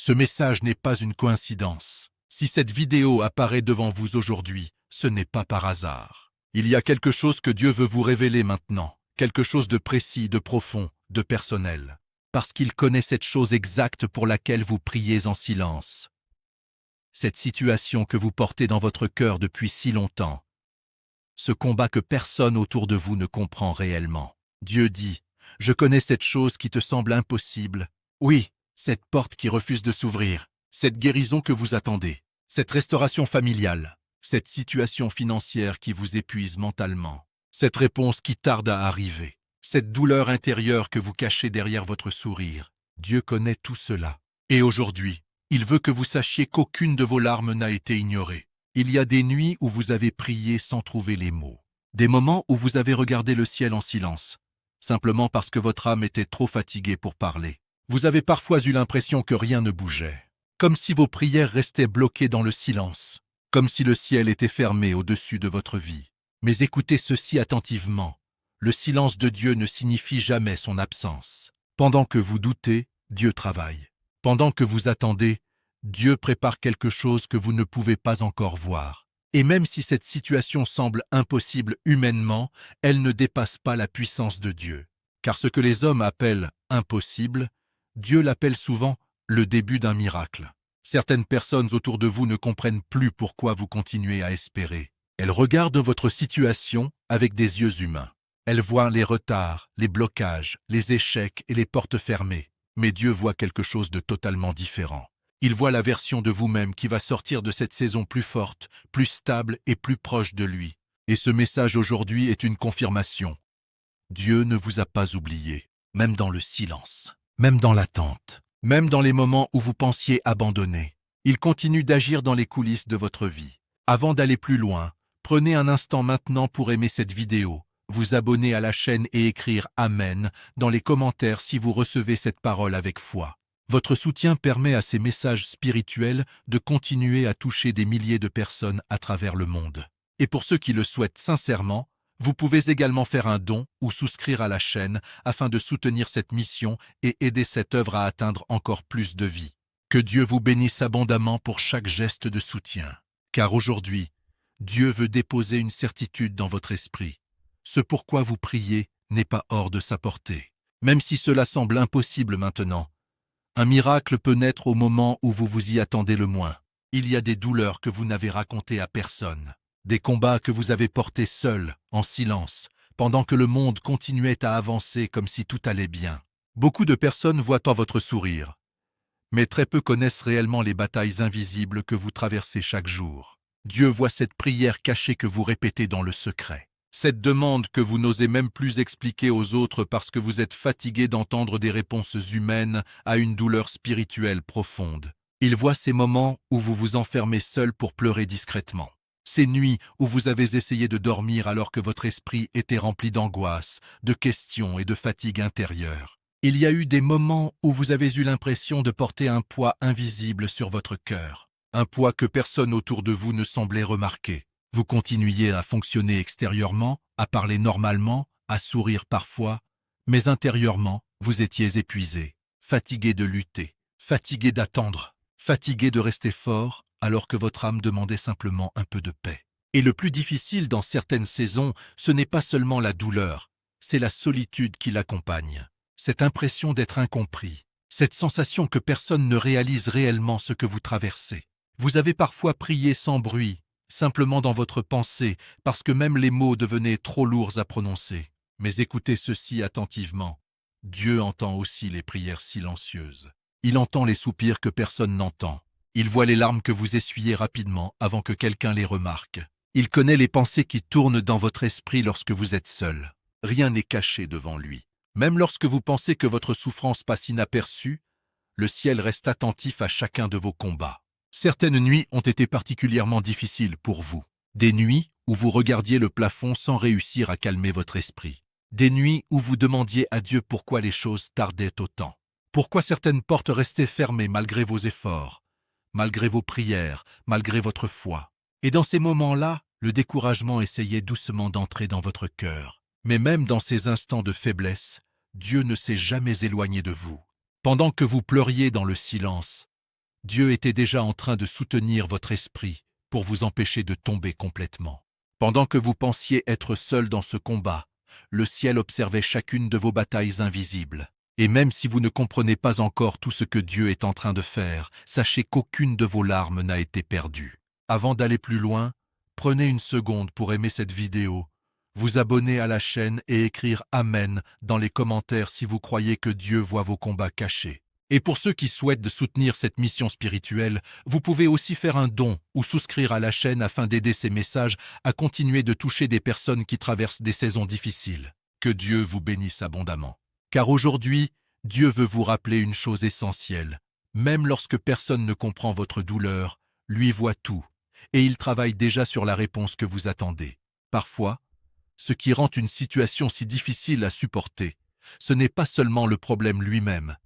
Ce message n'est pas une coïncidence. Si cette vidéo apparaît devant vous aujourd'hui, ce n'est pas par hasard. Il y a quelque chose que Dieu veut vous révéler maintenant, quelque chose de précis, de profond, de personnel. Parce qu'il connaît cette chose exacte pour laquelle vous priez en silence. Cette situation que vous portez dans votre cœur depuis si longtemps. Ce combat que personne autour de vous ne comprend réellement. Dieu dit, « Je connais cette chose qui te semble impossible. Oui, cette porte qui refuse de s'ouvrir, cette guérison que vous attendez, cette restauration familiale, cette situation financière qui vous épuise mentalement, cette réponse qui tarde à arriver, cette douleur intérieure que vous cachez derrière votre sourire. Dieu connaît tout cela. Et aujourd'hui, il veut que vous sachiez qu'aucune de vos larmes n'a été ignorée. Il y a des nuits où vous avez prié sans trouver les mots. Des moments où vous avez regardé le ciel en silence, simplement parce que votre âme était trop fatiguée pour parler. Vous avez parfois eu l'impression que rien ne bougeait, comme si vos prières restaient bloquées dans le silence, comme si le ciel était fermé au-dessus de votre vie. Mais écoutez ceci attentivement. Le silence de Dieu ne signifie jamais son absence. Pendant que vous doutez, Dieu travaille. Pendant que vous attendez, Dieu prépare quelque chose que vous ne pouvez pas encore voir. Et même si cette situation semble impossible humainement, elle ne dépasse pas la puissance de Dieu. Car ce que les hommes appellent impossible, Dieu l'appelle souvent le début d'un miracle. Certaines personnes autour de vous ne comprennent plus pourquoi vous continuez à espérer. Elles regardent votre situation avec des yeux humains. Elles voient les retards, les blocages, les échecs et les portes fermées. Mais Dieu voit quelque chose de totalement différent. Il voit la version de vous-même qui va sortir de cette saison plus forte, plus stable et plus proche de lui. Et ce message aujourd'hui est une confirmation. Dieu ne vous a pas oublié, même dans le silence, même dans l'attente, même dans les moments où vous pensiez abandonner. Il continue d'agir dans les coulisses de votre vie. Avant d'aller plus loin, prenez un instant maintenant pour aimer cette vidéo, vous abonner à la chaîne et écrire « Amen » dans les commentaires si vous recevez cette parole avec foi. Votre soutien permet à ces messages spirituels de continuer à toucher des milliers de personnes à travers le monde. Et pour ceux qui le souhaitent sincèrement, vous pouvez également faire un don ou souscrire à la chaîne afin de soutenir cette mission et aider cette œuvre à atteindre encore plus de vies. Que Dieu vous bénisse abondamment pour chaque geste de soutien. Car aujourd'hui, Dieu veut déposer une certitude dans votre esprit. Ce pourquoi vous priez n'est pas hors de sa portée. Même si cela semble impossible maintenant, un miracle peut naître au moment où vous vous y attendez le moins. Il y a des douleurs que vous n'avez racontées à personne, des combats que vous avez portés seuls, en silence, pendant que le monde continuait à avancer comme si tout allait bien. Beaucoup de personnes voient en votre sourire, mais très peu connaissent réellement les batailles invisibles que vous traversez chaque jour. Dieu voit cette prière cachée que vous répétez dans le secret. Cette demande que vous n'osez même plus expliquer aux autres parce que vous êtes fatigué d'entendre des réponses humaines à une douleur spirituelle profonde. Il voit ces moments où vous vous enfermez seul pour pleurer discrètement. Ces nuits où vous avez essayé de dormir alors que votre esprit était rempli d'angoisse, de questions et de fatigue intérieure. Il y a eu des moments où vous avez eu l'impression de porter un poids invisible sur votre cœur. Un poids que personne autour de vous ne semblait remarquer. Vous continuiez à fonctionner extérieurement, à parler normalement, à sourire parfois, mais intérieurement, vous étiez épuisé, fatigué de lutter, fatigué d'attendre, fatigué de rester fort, alors que votre âme demandait simplement un peu de paix. Et le plus difficile dans certaines saisons, ce n'est pas seulement la douleur, c'est la solitude qui l'accompagne. Cette impression d'être incompris, cette sensation que personne ne réalise réellement ce que vous traversez. Vous avez parfois prié sans bruit, simplement dans votre pensée, parce que même les mots devenaient trop lourds à prononcer. Mais écoutez ceci attentivement. Dieu entend aussi les prières silencieuses. Il entend les soupirs que personne n'entend. Il voit les larmes que vous essuyez rapidement avant que quelqu'un les remarque. Il connaît les pensées qui tournent dans votre esprit lorsque vous êtes seul. Rien n'est caché devant lui. Même lorsque vous pensez que votre souffrance passe inaperçue, le ciel reste attentif à chacun de vos combats. Certaines nuits ont été particulièrement difficiles pour vous. Des nuits où vous regardiez le plafond sans réussir à calmer votre esprit. Des nuits où vous demandiez à Dieu pourquoi les choses tardaient autant. Pourquoi certaines portes restaient fermées malgré vos efforts, malgré vos prières, malgré votre foi. Et dans ces moments-là, le découragement essayait doucement d'entrer dans votre cœur. Mais même dans ces instants de faiblesse, Dieu ne s'est jamais éloigné de vous. Pendant que vous pleuriez dans le silence, Dieu était déjà en train de soutenir votre esprit pour vous empêcher de tomber complètement. Pendant que vous pensiez être seul dans ce combat, le ciel observait chacune de vos batailles invisibles. Et même si vous ne comprenez pas encore tout ce que Dieu est en train de faire, sachez qu'aucune de vos larmes n'a été perdue. Avant d'aller plus loin, prenez une seconde pour aimer cette vidéo, vous abonner à la chaîne et écrire Amen dans les commentaires si vous croyez que Dieu voit vos combats cachés. Et pour ceux qui souhaitent de soutenir cette mission spirituelle, vous pouvez aussi faire un don ou souscrire à la chaîne afin d'aider ces messages à continuer de toucher des personnes qui traversent des saisons difficiles. Que Dieu vous bénisse abondamment. Car aujourd'hui, Dieu veut vous rappeler une chose essentielle. Même lorsque personne ne comprend votre douleur, lui voit tout, et il travaille déjà sur la réponse que vous attendez. Parfois, ce qui rend une situation si difficile à supporter, ce n'est pas seulement le problème lui-même,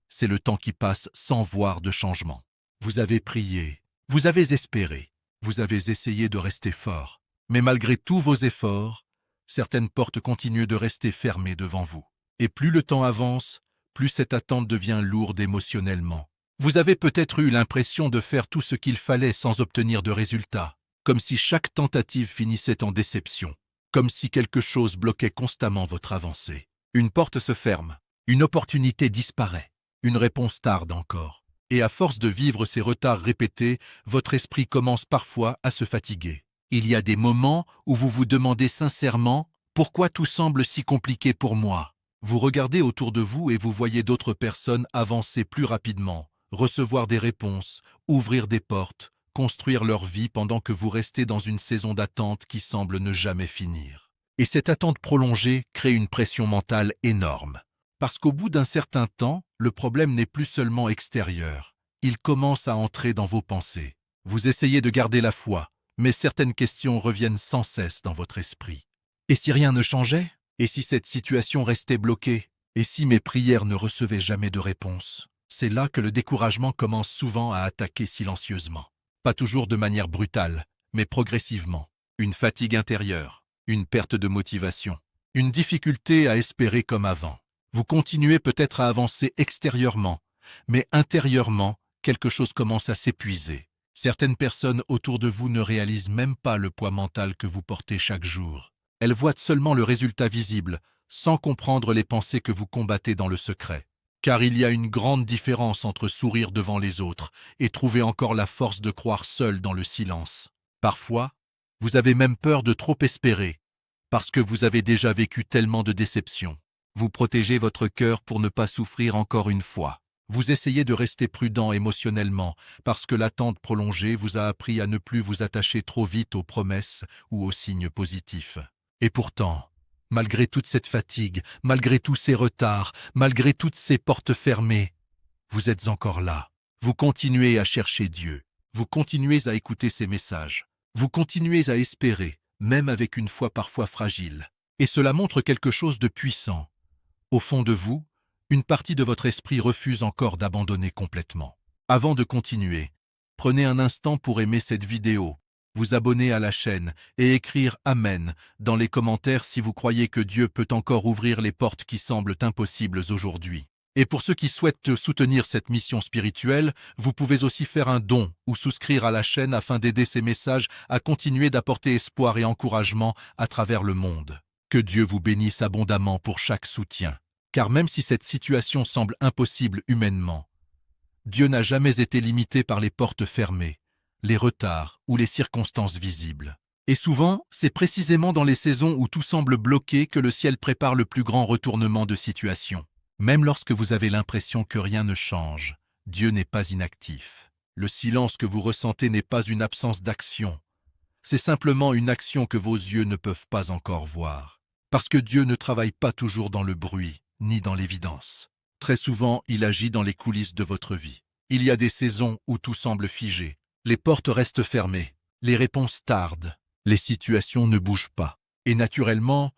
c'est le temps qui passe sans voir de changement. Vous avez prié, vous avez espéré, vous avez essayé de rester fort, mais malgré tous vos efforts, certaines portes continuent de rester fermées devant vous. Et plus le temps avance, plus cette attente devient lourde émotionnellement. Vous avez peut-être eu l'impression de faire tout ce qu'il fallait sans obtenir de résultat, comme si chaque tentative finissait en déception, comme si quelque chose bloquait constamment votre avancée. Une porte se ferme, une opportunité disparaît, une réponse tarde encore. Et à force de vivre ces retards répétés, votre esprit commence parfois à se fatiguer. Il y a des moments où vous vous demandez sincèrement « Pourquoi tout semble si compliqué pour moi ?» Vous regardez autour de vous et vous voyez d'autres personnes avancer plus rapidement, recevoir des réponses, ouvrir des portes, construire leur vie pendant que vous restez dans une saison d'attente qui semble ne jamais finir. Et cette attente prolongée crée une pression mentale énorme. Parce qu'au bout d'un certain temps, le problème n'est plus seulement extérieur. Il commence à entrer dans vos pensées. Vous essayez de garder la foi, mais certaines questions reviennent sans cesse dans votre esprit. Et si rien ne changeait ? Et si cette situation restait bloquée? Et si mes prières ne recevaient jamais de réponse? C'est là que le découragement commence souvent à attaquer silencieusement. Pas toujours de manière brutale, mais progressivement. Une fatigue intérieure, une perte de motivation, une difficulté à espérer comme avant. Vous continuez peut-être à avancer extérieurement, mais intérieurement, quelque chose commence à s'épuiser. Certaines personnes autour de vous ne réalisent même pas le poids mental que vous portez chaque jour. Elles voient seulement le résultat visible, sans comprendre les pensées que vous combattez dans le secret. Car il y a une grande différence entre sourire devant les autres et trouver encore la force de croire seul dans le silence. Parfois, vous avez même peur de trop espérer, parce que vous avez déjà vécu tellement de déceptions. Vous protégez votre cœur pour ne pas souffrir encore une fois. Vous essayez de rester prudent émotionnellement, parce que l'attente prolongée vous a appris à ne plus vous attacher trop vite aux promesses ou aux signes positifs. Et pourtant, malgré toute cette fatigue, malgré tous ces retards, malgré toutes ces portes fermées, vous êtes encore là. Vous continuez à chercher Dieu. Vous continuez à écouter ses messages. Vous continuez à espérer, même avec une foi parfois fragile. Et cela montre quelque chose de puissant. Au fond de vous, une partie de votre esprit refuse encore d'abandonner complètement. Avant de continuer, prenez un instant pour aimer cette vidéo, vous abonner à la chaîne et écrire Amen dans les commentaires si vous croyez que Dieu peut encore ouvrir les portes qui semblent impossibles aujourd'hui. Et pour ceux qui souhaitent soutenir cette mission spirituelle, vous pouvez aussi faire un don ou souscrire à la chaîne afin d'aider ces messages à continuer d'apporter espoir et encouragement à travers le monde. Que Dieu vous bénisse abondamment pour chaque soutien. Car même si cette situation semble impossible humainement, Dieu n'a jamais été limité par les portes fermées, les retards ou les circonstances visibles. Et souvent, c'est précisément dans les saisons où tout semble bloqué que le ciel prépare le plus grand retournement de situation. Même lorsque vous avez l'impression que rien ne change, Dieu n'est pas inactif. Le silence que vous ressentez n'est pas une absence d'action. C'est simplement une action que vos yeux ne peuvent pas encore voir. Parce que Dieu ne travaille pas toujours dans le bruit, ni dans l'évidence. Très souvent, il agit dans les coulisses de votre vie. Il y a des saisons où tout semble figé. Les portes restent fermées, les réponses tardent, les situations ne bougent pas. Et naturellement,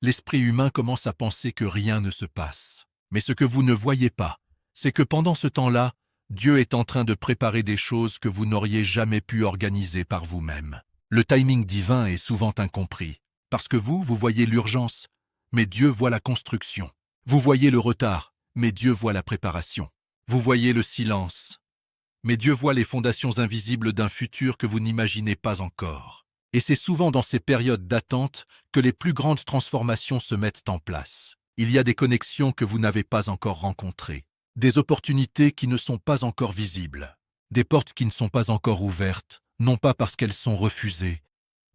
l'esprit humain commence à penser que rien ne se passe. Mais ce que vous ne voyez pas, c'est que pendant ce temps-là, Dieu est en train de préparer des choses que vous n'auriez jamais pu organiser par vous-même. Le timing divin est souvent incompris, parce que vous voyez l'urgence, mais Dieu voit la construction. Vous voyez le retard, mais Dieu voit la préparation. Vous voyez le silence, Mais Dieu voit les fondations invisibles d'un futur que vous n'imaginez pas encore. Et c'est souvent dans ces périodes d'attente que les plus grandes transformations se mettent en place. Il y a des connexions que vous n'avez pas encore rencontrées, des opportunités qui ne sont pas encore visibles, des portes qui ne sont pas encore ouvertes, non pas parce qu'elles sont refusées,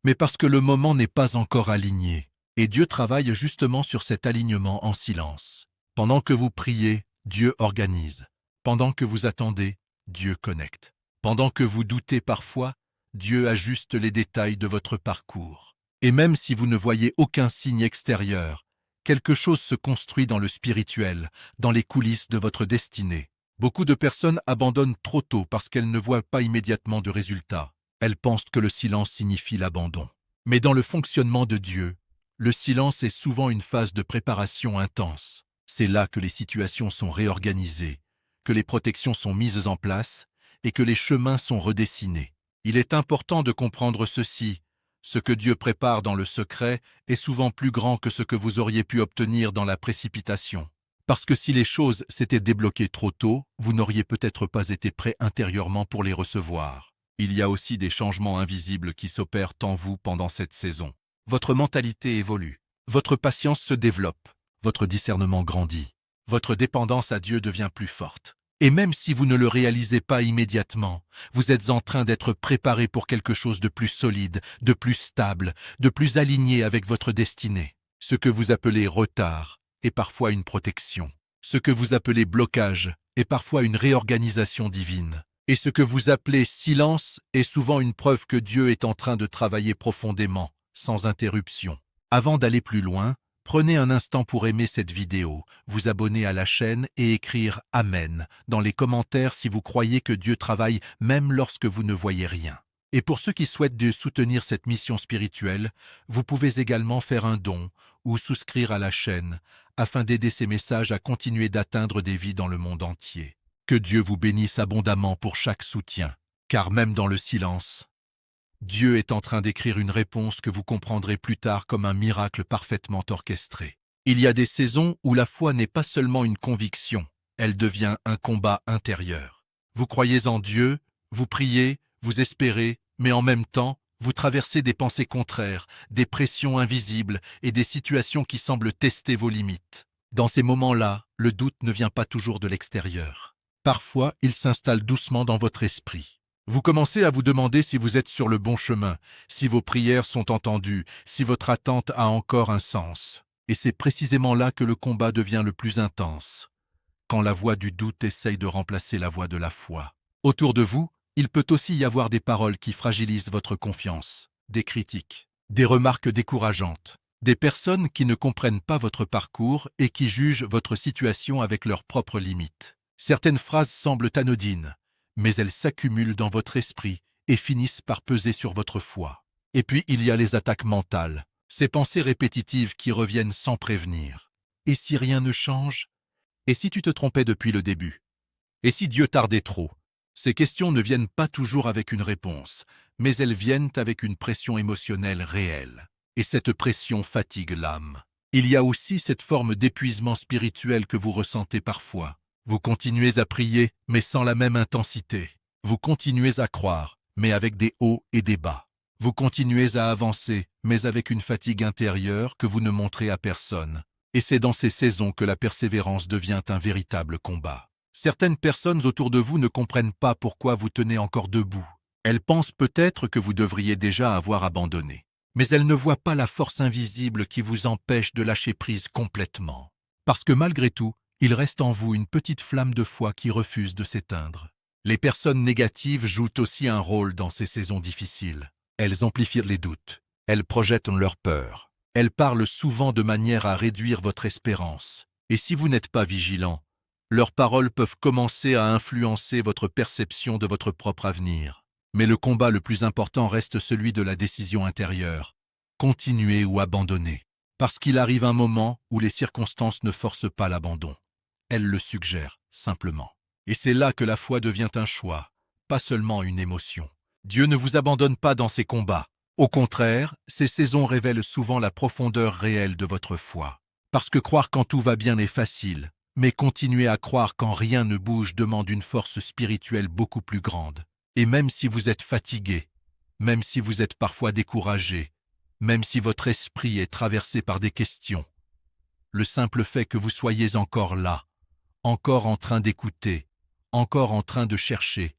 mais parce que le moment n'est pas encore aligné. Et Dieu travaille justement sur cet alignement en silence. Pendant que vous priez, Dieu organise. Pendant que vous attendez, Dieu connecte. Pendant que vous doutez parfois, Dieu ajuste les détails de votre parcours. Et même si vous ne voyez aucun signe extérieur, quelque chose se construit dans le spirituel, dans les coulisses de votre destinée. Beaucoup de personnes abandonnent trop tôt parce qu'elles ne voient pas immédiatement de résultats. Elles pensent que le silence signifie l'abandon. Mais dans le fonctionnement de Dieu, le silence est souvent une phase de préparation intense. C'est là que les situations sont réorganisées, que les protections sont mises en place et que les chemins sont redessinés. Il est important de comprendre ceci. Ce que Dieu prépare dans le secret est souvent plus grand que ce que vous auriez pu obtenir dans la précipitation. Parce que si les choses s'étaient débloquées trop tôt, vous n'auriez peut-être pas été prêt intérieurement pour les recevoir. Il y a aussi des changements invisibles qui s'opèrent en vous pendant cette saison. Votre mentalité évolue, votre patience se développe, votre discernement grandit, votre dépendance à Dieu devient plus forte. Et même si vous ne le réalisez pas immédiatement, vous êtes en train d'être préparé pour quelque chose de plus solide, de plus stable, de plus aligné avec votre destinée. Ce que vous appelez retard est parfois une protection. Ce que vous appelez blocage est parfois une réorganisation divine. Et ce que vous appelez silence est souvent une preuve que Dieu est en train de travailler profondément, sans interruption. Avant d'aller plus loin, prenez un instant pour aimer cette vidéo, vous abonner à la chaîne et écrire « Amen » dans les commentaires si vous croyez que Dieu travaille même lorsque vous ne voyez rien. Et pour ceux qui souhaitent de soutenir cette mission spirituelle, vous pouvez également faire un don ou souscrire à la chaîne afin d'aider ces messages à continuer d'atteindre des vies dans le monde entier. Que Dieu vous bénisse abondamment pour chaque soutien, car même dans le silence, Dieu est en train d'écrire une réponse que vous comprendrez plus tard comme un miracle parfaitement orchestré. Il y a des saisons où la foi n'est pas seulement une conviction, elle devient un combat intérieur. Vous croyez en Dieu, vous priez, vous espérez, mais en même temps, vous traversez des pensées contraires, des pressions invisibles et des situations qui semblent tester vos limites. Dans ces moments-là, le doute ne vient pas toujours de l'extérieur. Parfois, il s'installe doucement dans votre esprit. Vous commencez à vous demander si vous êtes sur le bon chemin, si vos prières sont entendues, si votre attente a encore un sens. Et c'est précisément là que le combat devient le plus intense, quand la voix du doute essaye de remplacer la voix de la foi. Autour de vous, il peut aussi y avoir des paroles qui fragilisent votre confiance, des critiques, des remarques décourageantes, des personnes qui ne comprennent pas votre parcours et qui jugent votre situation avec leurs propres limites. Certaines phrases semblent anodines, mais elles s'accumulent dans votre esprit et finissent par peser sur votre foi. Et puis il y a les attaques mentales, ces pensées répétitives qui reviennent sans prévenir. Et si rien ne change? Et si tu te trompais depuis le début? Et si Dieu tardait trop? Ces questions ne viennent pas toujours avec une réponse, mais elles viennent avec une pression émotionnelle réelle. Et cette pression fatigue l'âme. Il y a aussi cette forme d'épuisement spirituel que vous ressentez parfois. Vous continuez à prier, mais sans la même intensité. Vous continuez à croire, mais avec des hauts et des bas. Vous continuez à avancer, mais avec une fatigue intérieure que vous ne montrez à personne. Et c'est dans ces saisons que la persévérance devient un véritable combat. Certaines personnes autour de vous ne comprennent pas pourquoi vous tenez encore debout. Elles pensent peut-être que vous devriez déjà avoir abandonné. Mais elles ne voient pas la force invisible qui vous empêche de lâcher prise complètement. Parce que malgré tout, il reste en vous une petite flamme de foi qui refuse de s'éteindre. Les personnes négatives jouent aussi un rôle dans ces saisons difficiles. Elles amplifient les doutes. Elles projettent leur peur. Elles parlent souvent de manière à réduire votre espérance. Et si vous n'êtes pas vigilant, leurs paroles peuvent commencer à influencer votre perception de votre propre avenir. Mais le combat le plus important reste celui de la décision intérieure. Continuer ou abandonner. Parce qu'il arrive un moment où les circonstances ne forcent pas l'abandon. Elles le suggèrent, simplement. Et c'est là que la foi devient un choix, pas seulement une émotion. Dieu ne vous abandonne pas dans ces combats. Au contraire, ces saisons révèlent souvent la profondeur réelle de votre foi. Parce que croire quand tout va bien est facile, Mais continuer à croire quand rien ne bouge demande une force spirituelle beaucoup plus grande. Et même si vous êtes fatigué, même si vous êtes parfois découragé, même si votre esprit est traversé par des questions, le simple fait que vous soyez encore là, encore en train d'écouter, encore en train de chercher,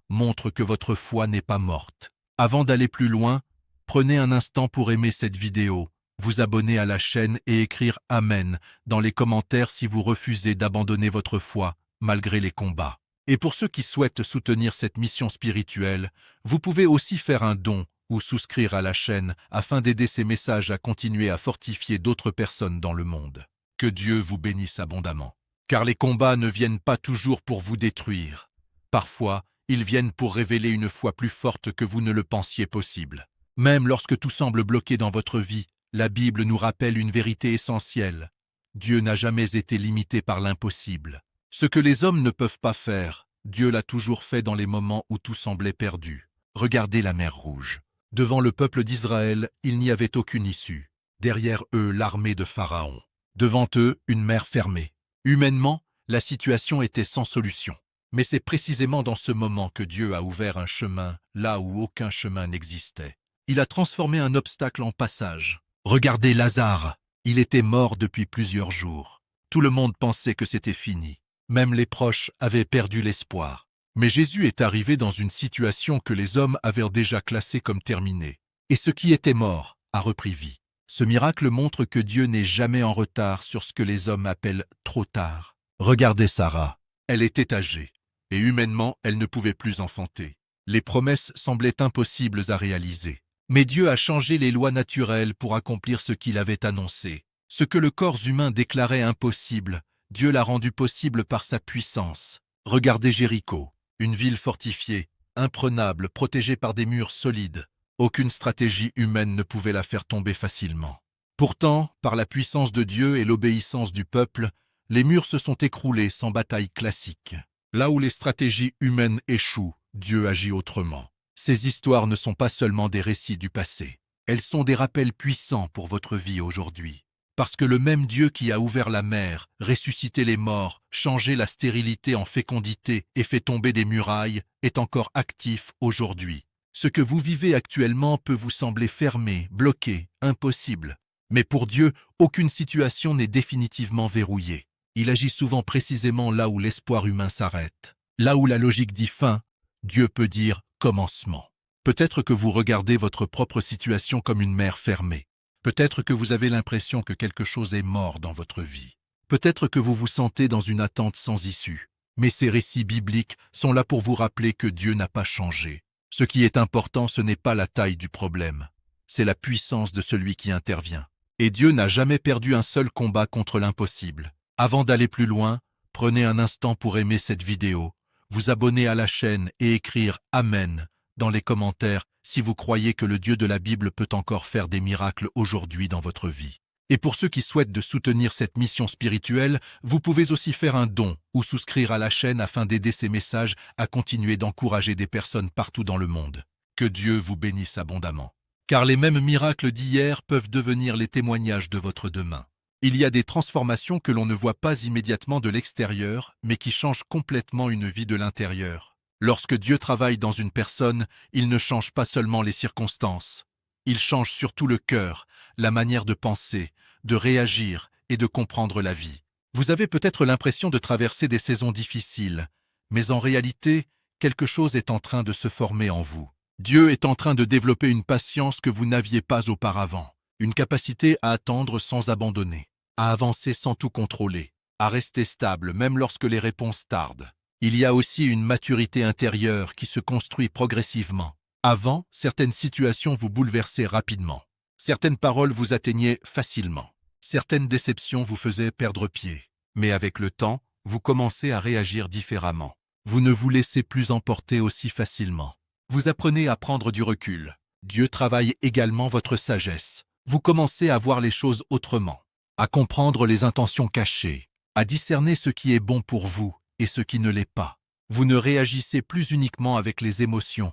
montre que votre foi n'est pas morte. Avant d'aller plus loin, prenez un instant pour aimer cette vidéo, vous abonner à la chaîne et écrire « Amen » dans les commentaires si vous refusez d'abandonner votre foi, malgré les combats. Et pour ceux qui souhaitent soutenir cette mission spirituelle, vous pouvez aussi faire un don ou souscrire à la chaîne afin d'aider ces messages à continuer à fortifier d'autres personnes dans le monde. Que Dieu vous bénisse abondamment. Car les combats ne viennent pas toujours pour vous détruire. Parfois, ils viennent pour révéler une foi plus forte que vous ne le pensiez possible. Même lorsque tout semble bloqué dans votre vie, la Bible nous rappelle une vérité essentielle. Dieu n'a jamais été limité par l'impossible. Ce que les hommes ne peuvent pas faire, Dieu l'a toujours fait dans les moments où tout semblait perdu. Regardez la mer Rouge. Devant le peuple d'Israël, il n'y avait aucune issue. Derrière eux, l'armée de Pharaon. Devant eux, une mer fermée. Humainement, la situation était sans solution. Mais c'est précisément dans ce moment que Dieu a ouvert un chemin là où aucun chemin n'existait. Il a transformé un obstacle en passage. Regardez Lazare. Il était mort depuis plusieurs jours. Tout le monde pensait que c'était fini. Même les proches avaient perdu l'espoir. Mais Jésus est arrivé dans une situation que les hommes avaient déjà classée comme terminée. Et ce qui était mort a repris vie. Ce miracle montre que Dieu n'est jamais en retard sur ce que les hommes appellent trop tard. Regardez Sarah. Elle était âgée. Et humainement, elle ne pouvait plus enfanter. Les promesses semblaient impossibles à réaliser. Mais Dieu a changé les lois naturelles pour accomplir ce qu'il avait annoncé. Ce que le corps humain déclarait impossible, Dieu l'a rendu possible par sa puissance. Regardez Jéricho, une ville fortifiée, imprenable, protégée par des murs solides. Aucune stratégie humaine ne pouvait la faire tomber facilement. Pourtant, par la puissance de Dieu et l'obéissance du peuple, les murs se sont écroulés sans bataille classique. Là où les stratégies humaines échouent, Dieu agit autrement. Ces histoires ne sont pas seulement des récits du passé. Elles sont des rappels puissants pour votre vie aujourd'hui. Parce que le même Dieu qui a ouvert la mer, ressuscité les morts, changé la stérilité en fécondité et fait tomber des murailles, est encore actif aujourd'hui. Ce que vous vivez actuellement peut vous sembler fermé, bloqué, impossible. Mais pour Dieu, aucune situation n'est définitivement verrouillée. Il agit souvent précisément là où l'espoir humain s'arrête. Là où la logique dit fin, Dieu peut dire commencement. Peut-être que vous regardez votre propre situation comme une mer fermée. Peut-être que vous avez l'impression que quelque chose est mort dans votre vie. Peut-être que vous vous sentez dans une attente sans issue. Mais ces récits bibliques sont là pour vous rappeler que Dieu n'a pas changé. Ce qui est important, ce n'est pas la taille du problème. C'est la puissance de celui qui intervient. Et Dieu n'a jamais perdu un seul combat contre l'impossible. Avant d'aller plus loin, prenez un instant pour aimer cette vidéo, vous abonner à la chaîne et écrire « Amen » dans les commentaires si vous croyez que le Dieu de la Bible peut encore faire des miracles aujourd'hui dans votre vie. Et pour ceux qui souhaitent de soutenir cette mission spirituelle, vous pouvez aussi faire un don ou souscrire à la chaîne afin d'aider ces messages à continuer d'encourager des personnes partout dans le monde. Que Dieu vous bénisse abondamment. Car les mêmes miracles d'hier peuvent devenir les témoignages de votre demain. Il y a des transformations que l'on ne voit pas immédiatement de l'extérieur, mais qui changent complètement une vie de l'intérieur. Lorsque Dieu travaille dans une personne, il ne change pas seulement les circonstances. Il change surtout le cœur, la manière de penser, de réagir et de comprendre la vie. Vous avez peut-être l'impression de traverser des saisons difficiles, mais en réalité, quelque chose est en train de se former en vous. Dieu est en train de développer une patience que vous n'aviez pas auparavant, une capacité à attendre sans abandonner, à avancer sans tout contrôler, à rester stable même lorsque les réponses tardent. Il y a aussi une maturité intérieure qui se construit progressivement. Avant, certaines situations vous bouleversaient rapidement. Certaines paroles vous atteignaient facilement. Certaines déceptions vous faisaient perdre pied. Mais avec le temps, vous commencez à réagir différemment. Vous ne vous laissez plus emporter aussi facilement. Vous apprenez à prendre du recul. Dieu travaille également votre sagesse. Vous commencez à voir les choses autrement, à comprendre les intentions cachées, à discerner ce qui est bon pour vous et ce qui ne l'est pas. Vous ne réagissez plus uniquement avec les émotions,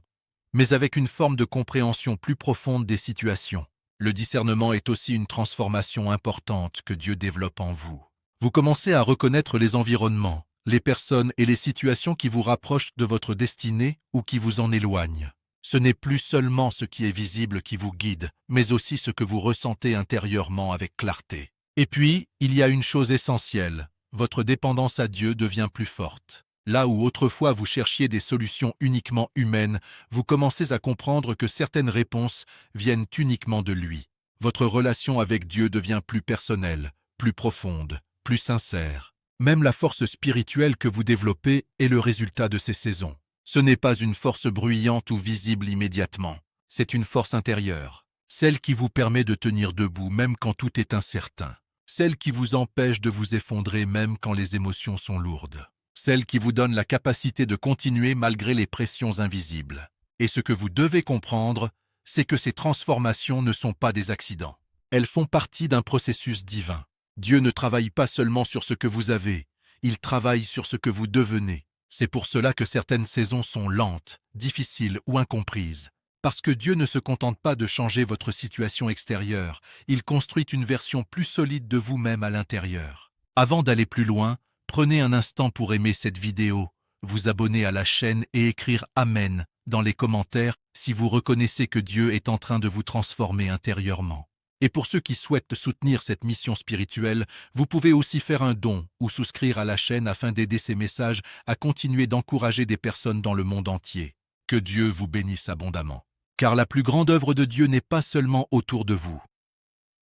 mais avec une forme de compréhension plus profonde des situations. Le discernement est aussi une transformation importante que Dieu développe en vous. Vous commencez à reconnaître les environnements, les personnes et les situations qui vous rapprochent de votre destinée ou qui vous en éloignent. Ce n'est plus seulement ce qui est visible qui vous guide, mais aussi ce que vous ressentez intérieurement avec clarté. Et puis, il y a une chose essentielle, votre dépendance à Dieu devient plus forte. Là où autrefois vous cherchiez des solutions uniquement humaines, vous commencez à comprendre que certaines réponses viennent uniquement de lui. Votre relation avec Dieu devient plus personnelle, plus profonde, plus sincère. Même la force spirituelle que vous développez est le résultat de ces saisons. Ce n'est pas une force bruyante ou visible immédiatement. C'est une force intérieure, celle qui vous permet de tenir debout même quand tout est incertain, celle qui vous empêche de vous effondrer même quand les émotions sont lourdes, celle qui vous donne la capacité de continuer malgré les pressions invisibles. Et ce que vous devez comprendre, c'est que ces transformations ne sont pas des accidents. Elles font partie d'un processus divin. Dieu ne travaille pas seulement sur ce que vous avez, il travaille sur ce que vous devenez. C'est pour cela que certaines saisons sont lentes, difficiles ou incomprises. Parce que Dieu ne se contente pas de changer votre situation extérieure, il construit une version plus solide de vous-même à l'intérieur. Avant d'aller plus loin, prenez un instant pour aimer cette vidéo, vous abonner à la chaîne et écrire « Amen » dans les commentaires si vous reconnaissez que Dieu est en train de vous transformer intérieurement. Et pour ceux qui souhaitent soutenir cette mission spirituelle, vous pouvez aussi faire un don ou souscrire à la chaîne afin d'aider ces messages à continuer d'encourager des personnes dans le monde entier. Que Dieu vous bénisse abondamment. Car la plus grande œuvre de Dieu n'est pas seulement autour de vous.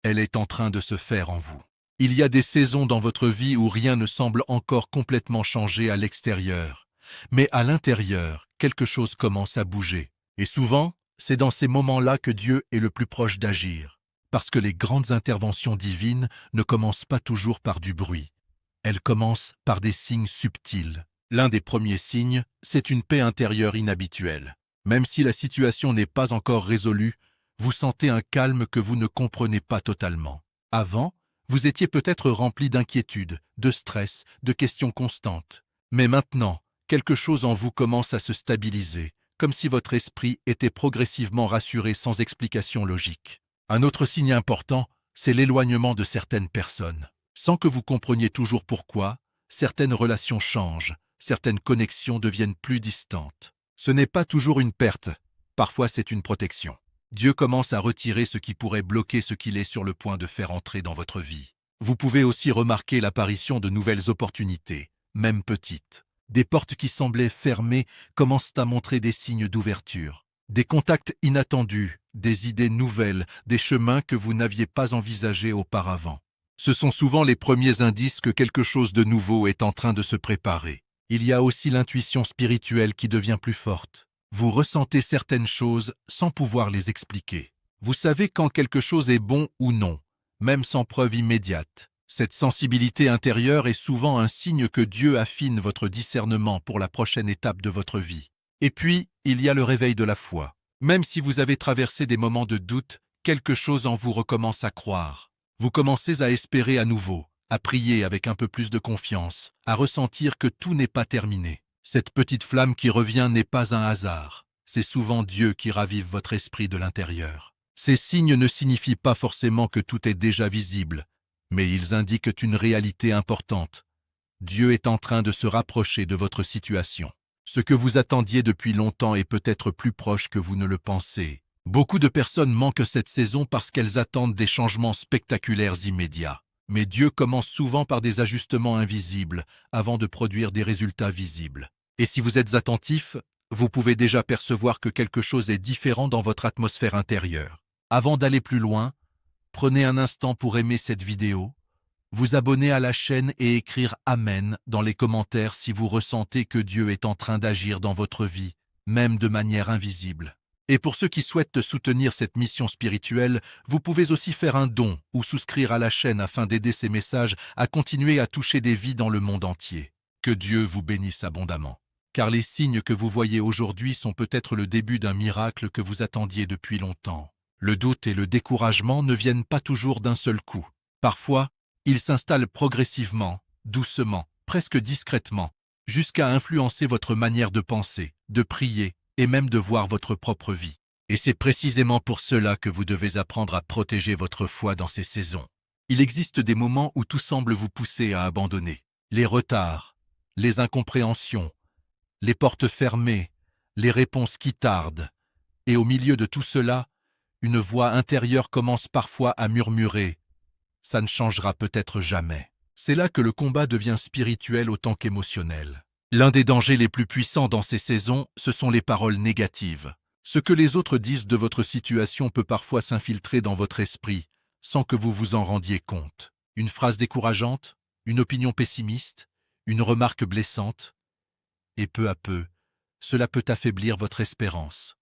Elle est en train de se faire en vous. Il y a des saisons dans votre vie où rien ne semble encore complètement changé à l'extérieur. Mais à l'intérieur, quelque chose commence à bouger. Et souvent, c'est dans ces moments-là que Dieu est le plus proche d'agir. Parce que les grandes interventions divines ne commencent pas toujours par du bruit. Elles commencent par des signes subtils. L'un des premiers signes, c'est une paix intérieure inhabituelle. Même si la situation n'est pas encore résolue, vous sentez un calme que vous ne comprenez pas totalement. Avant, vous étiez peut-être rempli d'inquiétude, de stress, de questions constantes. Mais maintenant, quelque chose en vous commence à se stabiliser, comme si votre esprit était progressivement rassuré sans explication logique. Un autre signe important, c'est l'éloignement de certaines personnes. Sans que vous compreniez toujours pourquoi, certaines relations changent, certaines connexions deviennent plus distantes. Ce n'est pas toujours une perte, parfois c'est une protection. Dieu commence à retirer ce qui pourrait bloquer ce qu'il est sur le point de faire entrer dans votre vie. Vous pouvez aussi remarquer l'apparition de nouvelles opportunités, même petites. Des portes qui semblaient fermées commencent à montrer des signes d'ouverture. Des contacts inattendus, des idées nouvelles, des chemins que vous n'aviez pas envisagés auparavant. Ce sont souvent les premiers indices que quelque chose de nouveau est en train de se préparer. Il y a aussi l'intuition spirituelle qui devient plus forte. Vous ressentez certaines choses sans pouvoir les expliquer. Vous savez quand quelque chose est bon ou non, même sans preuve immédiate. Cette sensibilité intérieure est souvent un signe que Dieu affine votre discernement pour la prochaine étape de votre vie. Et puis, il y a le réveil de la foi. Même si vous avez traversé des moments de doute, quelque chose en vous recommence à croire. Vous commencez à espérer à nouveau, à prier avec un peu plus de confiance, à ressentir que tout n'est pas terminé. Cette petite flamme qui revient n'est pas un hasard. C'est souvent Dieu qui ravive votre esprit de l'intérieur. Ces signes ne signifient pas forcément que tout est déjà visible, mais ils indiquent une réalité importante. Dieu est en train de se rapprocher de votre situation. Ce que vous attendiez depuis longtemps est peut-être plus proche que vous ne le pensez. Beaucoup de personnes manquent cette saison parce qu'elles attendent des changements spectaculaires immédiats. Mais Dieu commence souvent par des ajustements invisibles avant de produire des résultats visibles. Et si vous êtes attentif, vous pouvez déjà percevoir que quelque chose est différent dans votre atmosphère intérieure. Avant d'aller plus loin, prenez un instant pour aimer cette vidéo, vous abonner à la chaîne et écrire « Amen » dans les commentaires si vous ressentez que Dieu est en train d'agir dans votre vie, même de manière invisible. Et pour ceux qui souhaitent soutenir cette mission spirituelle, vous pouvez aussi faire un don ou souscrire à la chaîne afin d'aider ces messages à continuer à toucher des vies dans le monde entier. Que Dieu vous bénisse abondamment. Car les signes que vous voyez aujourd'hui sont peut-être le début d'un miracle que vous attendiez depuis longtemps. Le doute et le découragement ne viennent pas toujours d'un seul coup. Parfois, ils s'installent progressivement, doucement, presque discrètement, jusqu'à influencer votre manière de penser, de prier et même de voir votre propre vie. Et c'est précisément pour cela que vous devez apprendre à protéger votre foi dans ces saisons. Il existe des moments où tout semble vous pousser à abandonner. Les retards, les incompréhensions, les portes fermées, les réponses qui tardent. Et au milieu de tout cela, une voix intérieure commence parfois à murmurer « ça ne changera peut-être jamais ». C'est là que le combat devient spirituel autant qu'émotionnel. L'un des dangers les plus puissants dans ces saisons, ce sont les paroles négatives. Ce que les autres disent de votre situation peut parfois s'infiltrer dans votre esprit, sans que vous vous en rendiez compte. Une phrase décourageante, une opinion pessimiste, une remarque blessante, et peu à peu, cela peut affaiblir votre espérance.